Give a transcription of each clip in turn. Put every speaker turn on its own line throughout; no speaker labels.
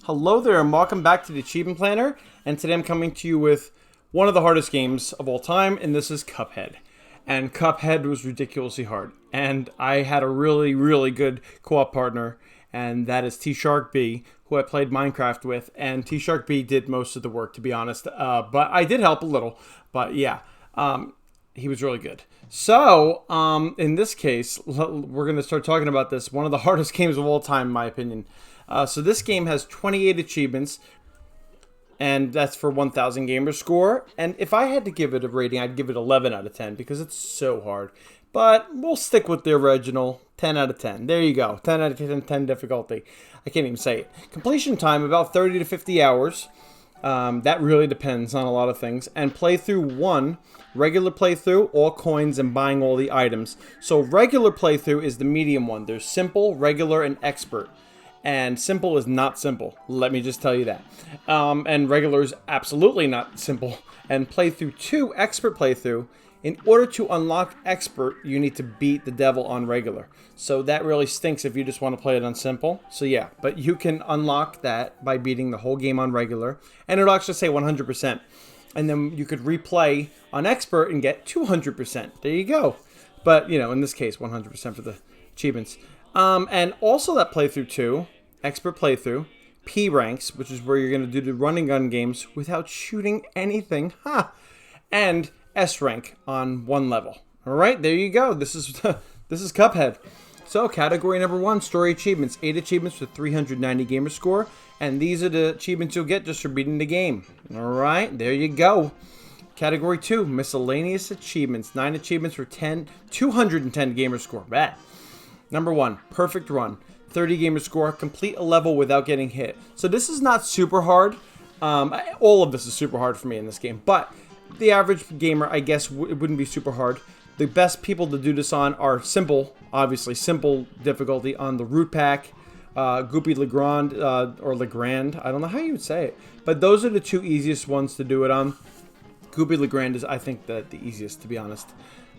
Hello there and welcome back to the Achievement Planner, and today I'm coming to you with one of the hardest games of all time, and this is Cuphead. And Cuphead was ridiculously hard, and I had a really good co-op partner, and that is T-Shark-B, who I played Minecraft with, and T-Shark-B did most of the work, to be honest, but I did help a little, but yeah, he was really good. So, in this case, we're going to start talking about this, one of the hardest games of all time, in my opinion. So this game has 28 achievements, and that's for 1,000 gamer score. And if I had to give it a rating, I'd give it 11 out of 10 because it's so hard. But we'll stick with the original 10 out of 10. There you go, 10 out of 10, 10 difficulty. I can't even say it. Completion time, about 30 to 50 hours. That really depends on a lot of things. And playthrough 1, regular playthrough, all coins and buying all the items. So regular playthrough is the medium one. There's simple, regular, and expert. And simple is not simple. Let me just tell you that. And regular is absolutely not simple. And playthrough 2, expert playthrough, in order to unlock expert, you need to beat the devil on regular. So that really stinks if you just want to play it on simple. So yeah, but you can unlock that by beating the whole game on regular. And it'll actually say 100%. And then you could replay on expert and get 200%. There you go. But, you know, in this case, 100% for the achievements. And also that playthrough 2, expert playthrough, P ranks, which is where you're going to do the running gun games without shooting anything, and S rank on 1 level. All right, there you go. This is Cuphead. So category number 1, story achievements, 8 achievements with 390 gamer score, and these are the achievements you'll get just for beating the game. All right, there you go. Category 2, miscellaneous achievements, 9 achievements for 210 gamer score. Bad. Number 1, perfect run, 30 gamer score, complete a level without getting hit. So this is not super hard. All of this is super hard for me in this game, but the average gamer, I guess, it wouldn't be super hard. The best people to do this on are simple, obviously simple difficulty on the root pack, Goopy Legrand, or Legrand. I don't know how you would say it, but those are the 2 easiest ones to do it on. Goopy Legrand is, I think, the easiest, to be honest.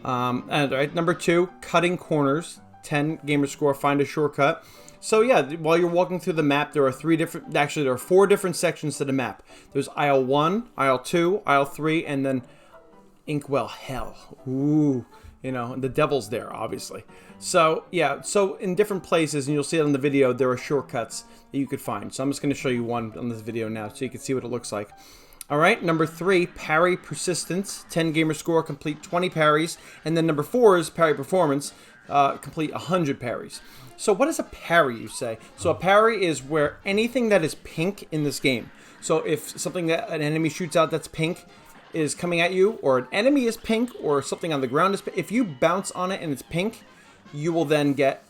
And right, number 2, cutting corners. 10 gamer score, find a shortcut. So yeah, while you're walking through the map, there are 4 different sections to the map. There's aisle 1, aisle 2, aisle 3, and then Inkwell Hell. Ooh, you know, the devil's there, obviously. So yeah, so in different places, and you'll see it on the video, there are shortcuts that you could find. So I'm just going to show you one on this video now so you can see what it looks like. All right, number 3, parry persistence, 10 gamer score, complete 20 parries. And then number 4 is parry performance, complete 100 parries. So what is a parry, you say? So a parry is where anything that is pink in this game. So if something that an enemy shoots out that's pink is coming at you, or an enemy is pink, or something on the ground is pink, if you bounce on it and it's pink, you will then get,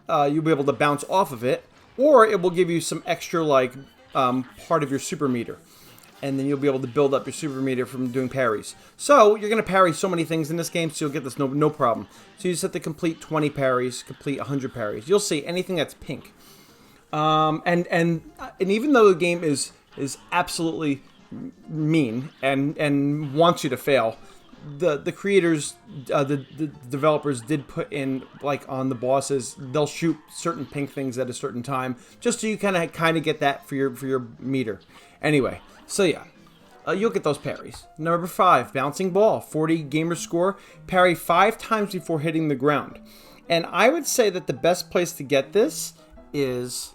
you'll be able to bounce off of it, or it will give you some extra, like, part of your super meter. And then you'll be able to build up your super meter from doing parries. So you're going to parry so many things in this game, so you'll get this no problem. So you just have to complete 20 parries, complete 100 parries. You'll see anything that's pink. And even though the game is absolutely mean and wants you to fail, the creators, the developers did put in, like, on the bosses, they'll shoot certain pink things at a certain time, just so you kind of get that for your meter. Anyway. So yeah, you'll get those parries. Number 5, bouncing ball, 40 gamer score, parry 5 times before hitting the ground. And I would say that the best place to get this is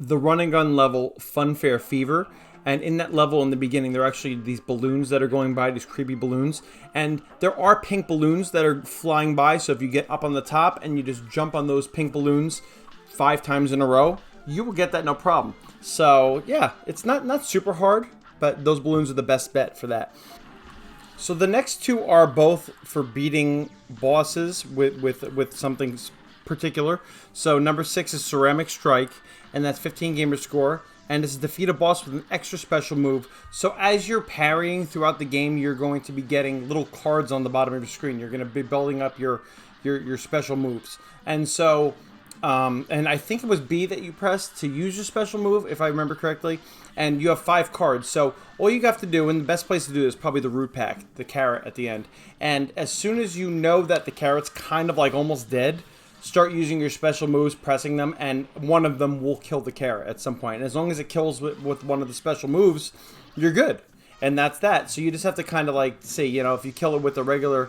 the run and gun level, Funfair Fever. And in that level in the beginning, there are actually these balloons that are going by, these creepy balloons. And there are pink balloons that are flying by, so if you get up on the top and you just jump on those pink balloons 5 times in a row, you will get that no problem. So yeah, it's not super hard, but those balloons are the best bet for that. So the next 2 are both for beating bosses with something particular. So number 6 is Ceramic Strike, and that's 15 gamer score. And this is defeat a boss with an extra special move. So as you're parrying throughout the game, you're going to be getting little cards on the bottom of your screen. You're going to be building up your special moves. And so, and I think it was B that you pressed to use your special move, if I remember correctly. And you have 5 cards. So all you have to do, and the best place to do this is probably the root pack, the carrot at the end. And as soon as you know that the carrot's kind of like almost dead, start using your special moves, pressing them, and one of them will kill the carrot at some point. And as long as it kills with one of the special moves, you're good. And that's that. So you just have to kind of like see, you know, if you kill it with a regular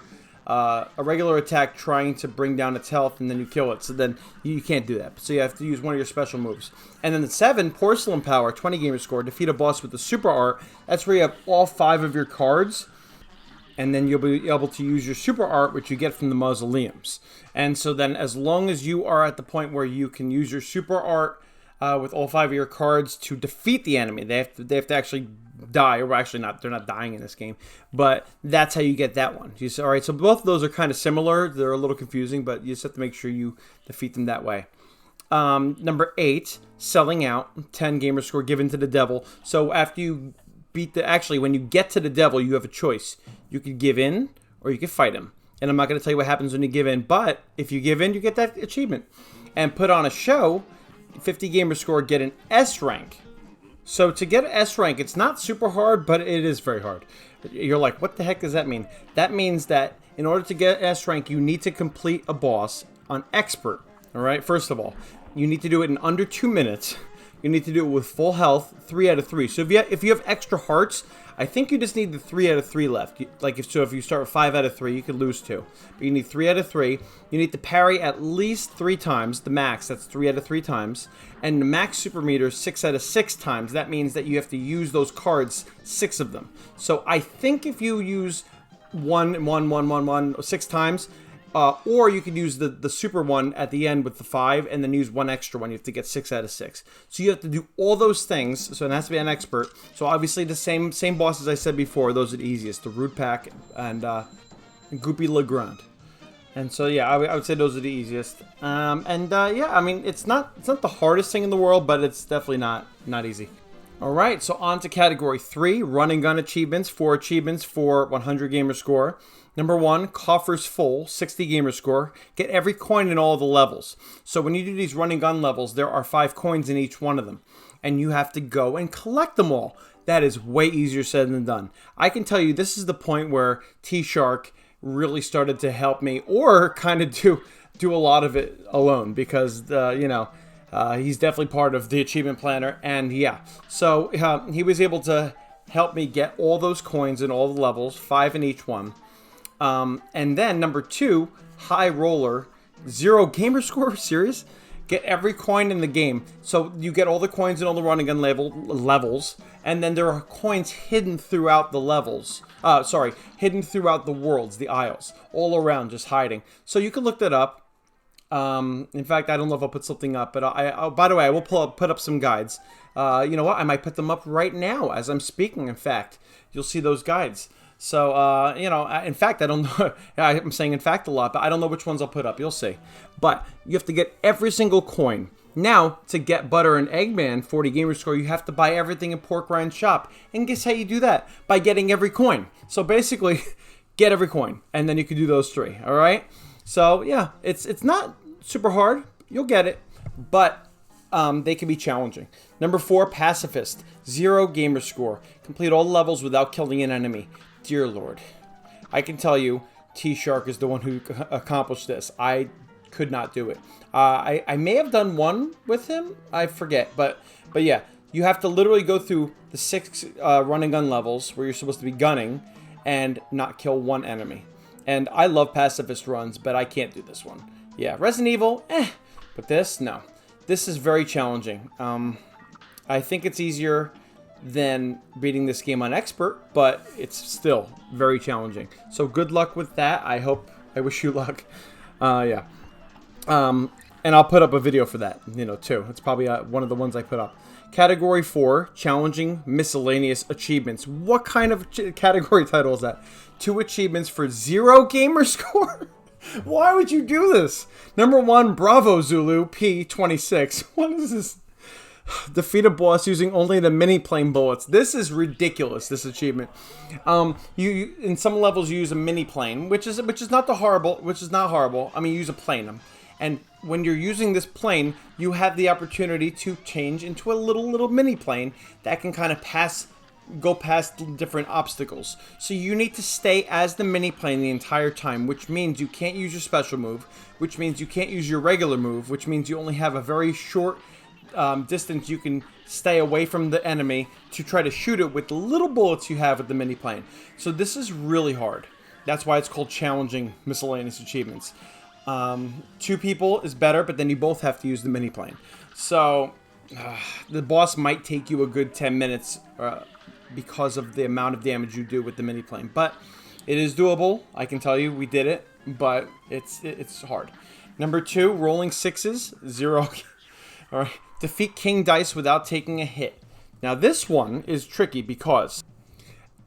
attack trying to bring down its health, and then you kill it. So then you can't do that. So you have to use one of your special moves. And then the 7, Porcelain Power, 20 gamer score, defeat a boss with the super art. That's where you have all 5 of your cards. And then you'll be able to use your super art, which you get from the mausoleums. And so then as long as you are at the point where you can use your super art with all 5 of your cards to defeat the enemy, they have to actually die, or actually not, they're not dying in this game, but that's how you get that one. All right, so both of those are kind of similar. They're a little confusing, but you just have to make sure you defeat them that way. Number 8, Selling Out, 10 gamer score, given to the devil. So after you beat actually when you get to the devil, you have a choice. You could give in or you could fight him. And I'm not going to tell you what happens when you give in, but if you give in, you get that achievement. And put on a show, 50 gamer score, get an S rank. So to get an S rank, it's not super hard, but it is very hard. You're like, what the heck does that mean? That means that in order to get S rank, you need to complete a boss on expert. All right, first of all, you need to do it in under 2 minutes. You need to do it with full health, 3 out of 3. So if you have extra hearts, I think you just need the 3 out of 3 left. If you start with 5 out of 3, you could lose 2. But you need 3 out of 3. You need to parry at least 3 times. The max, that's 3 out of 3 times. And the max super meter is 6 out of 6 times. That means that you have to use those cards, 6 of them. So I think if you use 6 times, or you could use the super one at the end with the 5, and then use 1 extra one. You have to get 6 out of 6. So you have to do all those things. So it has to be an expert. So obviously the same bosses I said before. Those are the easiest. The Root Pack and Goopy Legrand. And so yeah, I would say those are the easiest. Yeah, I mean it's not the hardest thing in the world, but it's definitely not easy. All right, so on to category 3, Run and Gun achievements. 4 achievements for 100 gamer score. Number 1, Coffers Full, 60 gamer score. Get every coin in all the levels. So when you do these run and gun levels, there are 5 coins in each one of them. And you have to go and collect them all. That is way easier said than done. I can tell you this is the point where T-Shark really started to help me, or kind of do a lot of it alone, because, he's definitely part of the Achievement Planner. And yeah, so he was able to help me get all those coins in all the levels, 5 in each one. And then number 2, High Roller, 0 gamer score. Serious? Get every coin in the game. So you get all the coins in all the run and gun levels, and then there are coins hidden throughout the levels. Hidden throughout the worlds, the aisles, all around, just hiding. So you can look that up. In fact, I don't know if I'll put something up, but by the way, I will put up some guides. You know what? I might put them up right now as I'm speaking. In fact, you'll see those guides. So, in fact, I don't know. I'm saying in fact a lot, but I don't know which ones I'll put up. You'll see. But you have to get every single coin. Now, to get Butter and Eggman 40 gamer score, you have to buy everything in Pork Ryan's shop. And guess how you do that? By getting every coin. So basically, get every coin, and then you can do those 3. All right. So yeah, it's not super hard. You'll get it, but they can be challenging. Number 4, Pacifist, 0 gamer score. Complete all the levels without killing an enemy. Dear Lord, I can tell you, T-Shark is the one who accomplished this. I could not do it. I may have done one with him. I forget, but yeah, you have to literally go through the 6 run and gun levels where you're supposed to be gunning and not kill one enemy. And I love pacifist runs, but I can't do this one. Yeah, Resident Evil, but this, no. This is very challenging. I think it's easier than beating this game on expert, but it's still very challenging. So good luck with that. I wish you luck. Yeah. And I'll put up a video for that, too. It's probably one of the ones I put up. Category 4, Challenging Miscellaneous Achievements. What kind of category title is that? 2 achievements for 0 gamer score? Why would you do this? Number 1, Bravo Zulu P26. What is this? Defeat a boss using only the mini plane bullets. This is ridiculous, this achievement. You in some levels you use a mini plane, which is not horrible. I mean, you use a plane. And when you're using this plane, you have the opportunity to change into a little mini plane that can kind of pass go past different obstacles. So you need to stay as the mini plane the entire time, which means you can't use your special move, which means you can't use your regular move, which means you only have a very short distance you can stay away from the enemy to try to shoot it with the little bullets you have with the mini plane. So this is really hard. That's why it's called challenging miscellaneous achievements. 2 people is better, but then you both have to use the mini plane. So the boss might take you a good 10 minutes because of the amount of damage you do with the mini plane, but it is doable. I can tell you we did it, but it's hard. Number 2, rolling 6s, 0. All right. Defeat King Dice without taking a hit. Now this one is tricky because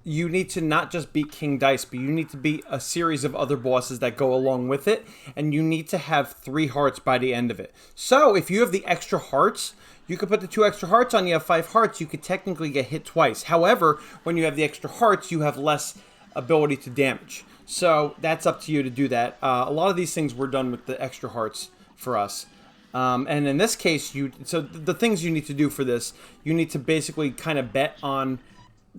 you need to not just beat King Dice, but you need to beat a series of other bosses that go along with it, and you need to have 3 hearts by the end of it. So if you have the extra hearts, you could put the 2 extra hearts on, you have 5 hearts, you could technically get hit twice. However, when you have the extra hearts, you have less ability to damage. So that's up to you to do that. A lot of these things were done with the extra hearts for us. And in this case, so the things you need to do for this, you need to basically kind of bet on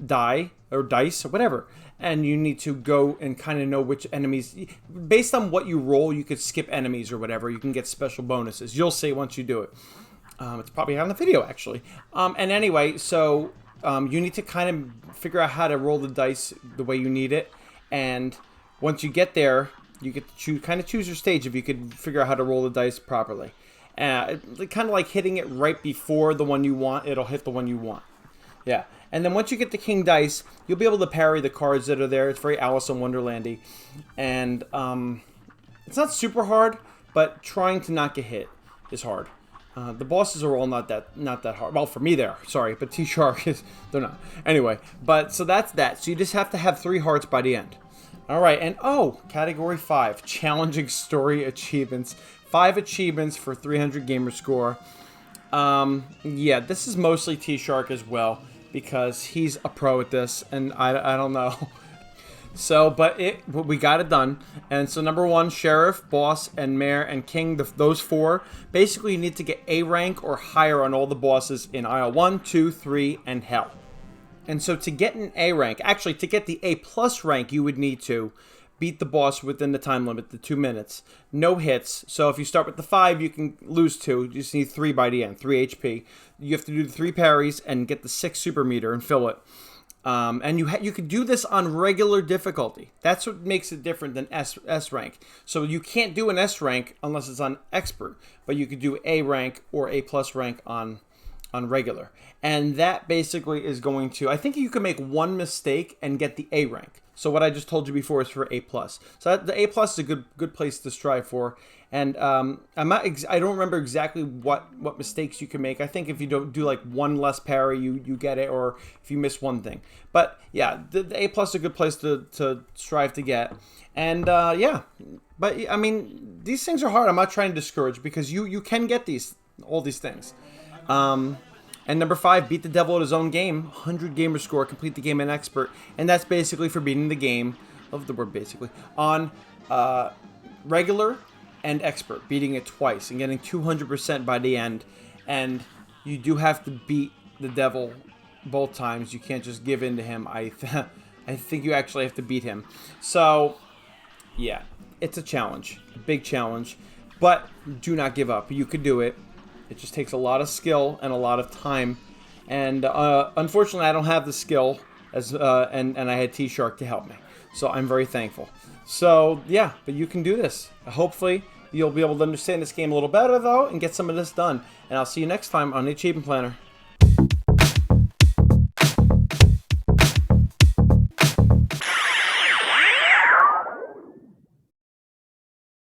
dice or whatever, and you need to go and kind of know which enemies, based on what you roll, you could skip enemies or whatever. You can get special bonuses. You'll see once you do it. It's probably on the video actually. And anyway, so you need to kind of figure out how to roll the dice the way you need it, and once you get there, you get to choose your stage if you could figure out how to roll the dice properly. Kind of like hitting it right before the one you want, it'll hit the one you want. Yeah. And then once you get the King Dice, you'll be able to parry the cards that are there. It's very Alice in Wonderlandy. And it's not super hard, but trying to not get hit is hard. The bosses are all not that hard. Well, for me they are, sorry, but T-Shark they're not. Anyway, but so that's that. So you just have to have 3 hearts by the end. All right, and category 5, challenging story achievements. 5 achievements for 300 gamer score. Yeah, this is mostly T-Shark as well, because he's a pro at this, and I don't know. So, but we got it done. And so number 1, Sheriff, Boss, and Mayor, and King, those 4. Basically, you need to get A rank or higher on all the bosses in Aisle 1, 2, 3, and Hell. And so to get an A rank, actually to get the A+ rank, you would need to beat the boss within the time limit, the 2 minutes. No hits. So if you start with the 5, you can lose 2. You just need 3 by the end, 3 HP. You have to do the 3 parries and get the 6 super meter and fill it. And you can do this on regular difficulty. That's what makes it different than S rank. So you can't do an S rank unless it's on expert, but you could do A rank or A+ rank on regular. And that basically is going to, I think you can make 1 mistake and get the A rank. So what I just told you before is for A+. So the A+ is a good place to strive for. And I don't remember exactly what mistakes you can make. I think if you don't do like 1 less parry, you get it, or if you miss 1 thing. But yeah, the A+ is a good place to strive to get. And yeah, but I mean, these things are hard. I'm not trying to discourage, because you can get all these things. And number 5, beat the devil at his own game. 100 gamer score, complete the game in expert. And that's basically for beating the game, love the word basically, on regular and expert, beating it twice and getting 200% by the end. And you do have to beat the devil both times. You can't just give in to him. I think you actually have to beat him. So yeah, it's a challenge, a big challenge, but do not give up. You could do it. It just takes a lot of skill and a lot of time. And unfortunately, I don't have the skill, and I had T-Shark to help me. So I'm very thankful. So yeah, but you can do this. Hopefully, you'll be able to understand this game a little better, though, and get some of this done. And I'll see you next time on the Achievement Planner.